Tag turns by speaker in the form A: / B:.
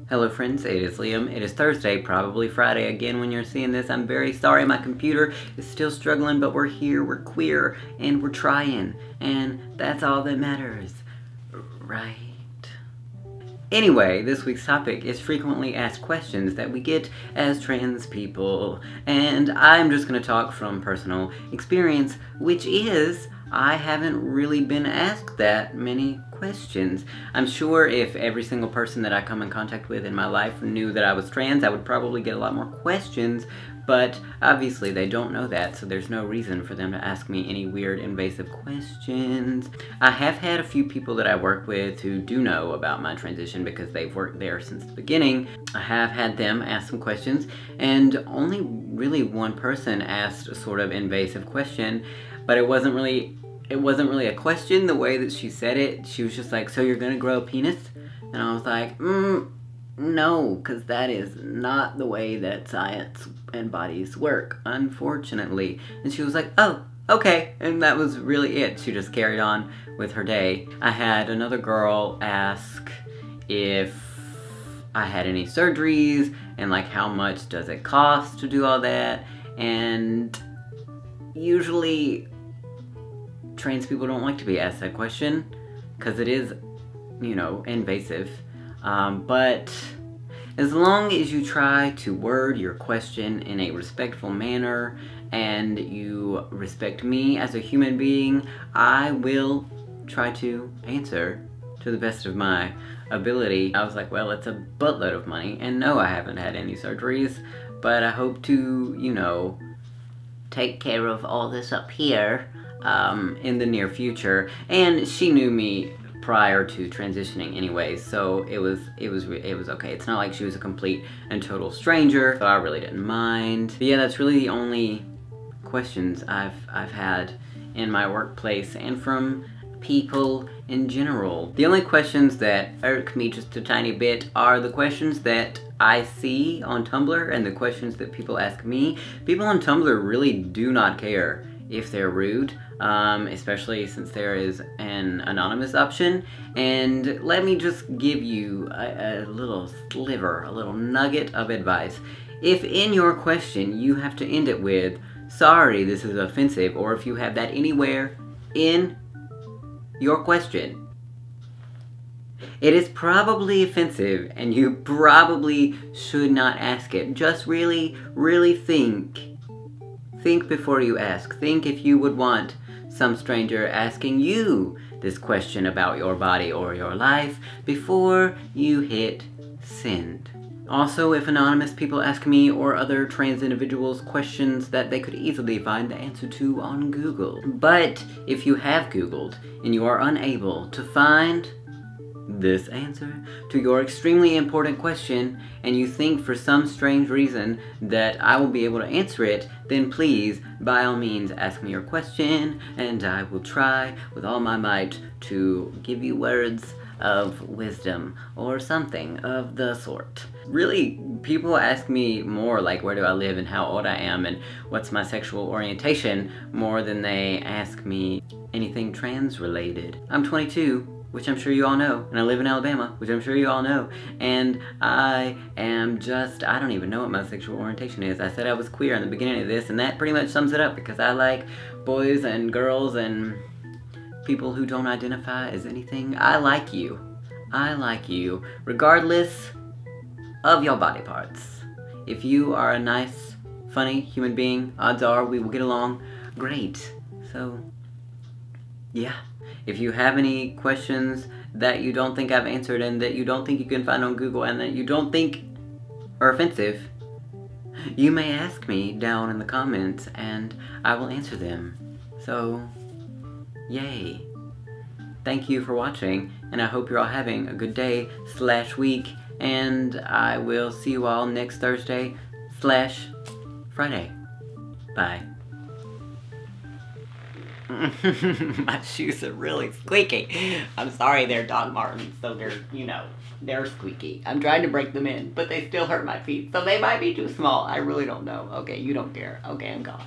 A: Hello friends, it is Liam. It is Thursday, probably Friday again when you're seeing this. I'm very sorry my computer is still struggling, but we're here, we're queer, and we're trying. And that's all that matters, right? Anyway, this week's topic is frequently asked questions that we get as trans people. And I'm just going to talk from personal experience, which is I haven't really been asked that many questions. I'm sure if every single person that I come in contact with in my life knew that I was trans, I would probably get a lot more questions, but obviously they don't know that, so there's no reason for them to ask me any weird invasive questions. I have had a few people that I work with who do know about my transition because they've worked there since the beginning. I have had them ask some questions, and only really one person asked a sort of invasive question, but it wasn't really a question the way that she said it. She was just like, so you're gonna grow a penis? And I was like, no, because that is not the way that science and bodies work, unfortunately. And she was like, oh, okay. And that was really it. She just carried on with her day. I had another girl ask if I had any surgeries and like how much does it cost to do all that. And usually trans people don't like to be asked that question because it is, you know, invasive. But as long as you try to word your question in a respectful manner and you respect me as a human being, I will try to answer to the best of my ability. I was like, well, it's a buttload of money, and no, I haven't had any surgeries, but I hope to, you know, take care of all this up here in the near future. And she knew me prior to transitioning anyway, so it was okay. It's not like she was a complete and total stranger, so I really didn't mind. But yeah, that's really the only questions I've had in my workplace and from people in general. The only questions that irk me just a tiny bit are the questions that I see on Tumblr and the questions that people ask me. People on Tumblr really do not care if they're rude, especially since there is an anonymous option. And let me just give you a little sliver, a little nugget of advice. If in your question you have to end it with, sorry, this is offensive, or if you have that anywhere in your question, it is probably offensive and you probably should not ask it. Just really, really think. Think before you ask. Think if you would want some stranger asking you this question about your body or your life before you hit send. Also, if anonymous people ask me or other trans individuals questions that they could easily find the answer to on Google. But if you have Googled and you are unable to find this answer to your extremely important question, and you think for some strange reason that I will be able to answer it, then please, by all means, ask me your question, and I will try with all my might to give you words of wisdom or something of the sort. Really, people ask me more like where do I live and how old I am and what's my sexual orientation more than they ask me anything trans related. I'm 22, which I'm sure you all know, and I live in Alabama, which I'm sure you all know, and I am just, I don't even know what my sexual orientation is. I said I was queer in the beginning of this, and that pretty much sums it up, because I like boys and girls and people who don't identify as anything. I like you. I like you, regardless of your body parts. If you are a nice, funny human being, odds are we will get along great. So, yeah. If you have any questions that you don't think I've answered and that you don't think you can find on Google and that you don't think are offensive, you may ask me down in the comments and I will answer them. So, yay. Thank you for watching, and I hope you're all having a good day / week, and I will see you all next Thursday / Friday. Bye. My shoes are really squeaky. I'm sorry, they're Doc Martens, so they're, you know, they're squeaky. I'm trying to break them in, but they still hurt my feet, so they might be too small. I really don't know. Okay, you don't care. Okay, I'm gone.